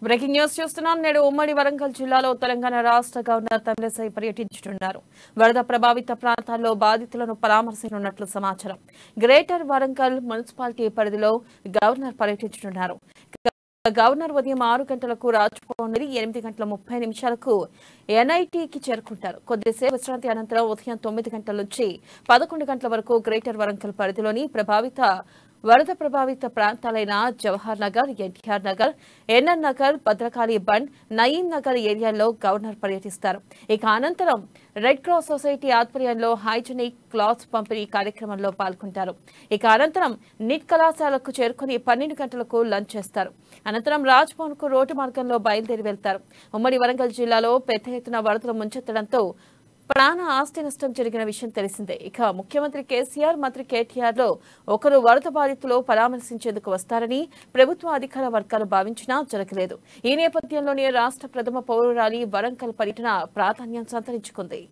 Breaking news చూస్తున్నాం. నేడు ఉమ్మడి వరంగల్ జిల్లాలో తెలంగాణ రాష్ట్ర గవర్నర్ తమిళిసై పర్యటించుతున్నారు. వరద ప్రభావిత ప్రాంతాల్లో బాధితులను పరామర్శించనున్నట్లు సమాచారం. గ్రేటర్ వరంగల్ మున్సిపాలిటీ పరిధిలో గవర్నర్ పర్యటించుతున్నారు. గవర్నర్ ఉదయం 6 గంటలకు రాజ్భవన్ నుండి 8:30 ఎన్ఐటీకి చేరుకుంటారు. కొద్దిసేపు విశ్రాంతి అనంతరం ఉదయం 9 గంటల నుంచి 11 గంటల వరకు గ్రేటర్ వరంగల్ పరిధిలోని వరద ప్రభావిత ప్రాంతాలైన జవహర్ నగర్, ఎన్టీఆర్ నగర్, ఎన్ఎన్ నగర్, భద్రకాళి బండ్, నయీం నగర్ ఏరియాల్లో గవర్నర్ పర్యటిస్తారు. ఇక అనంతరం రెడ్ క్రాస్ సొసైటీ ఆధ్వర్యంలో హైజెనిక్ క్లాత్స్ పంపిణీ కార్యక్రమంలో పాల్గొంటారు. ఇక అనంతరం నిట్ కళాశాలకు చేరుకుని 12 గంటలకు లంచ్ చేస్తారు. అనంతరం రాజ్భవన్ కు రోడ్డు మార్గంలో బయలుదేరి వెళ్తారు. ఉమ్మడి వరంగల్ జిల్లాలో పెద్ద ఎత్తున వరదలు ముంచెత్తడంతో ప్రాణ ఆస్తి నష్టం జరిగిన విషయం తెలిసిందే. ఇక ముఖ్యమంత్రి కేసీఆర్, మంత్రి కేటీఆర్ లో ఒకరు వరద బాధితులు పరామర్శించేందుకు వస్తారని ప్రభుత్వ అధికార వర్గాలు భావించినా జరగలేదు. ఈ నేపథ్యంలోనే రాష్ట్ర ప్రథమ పౌరురాలి వరంగల్ పర్యటన ప్రాధాన్యం సంతరించుకుంది.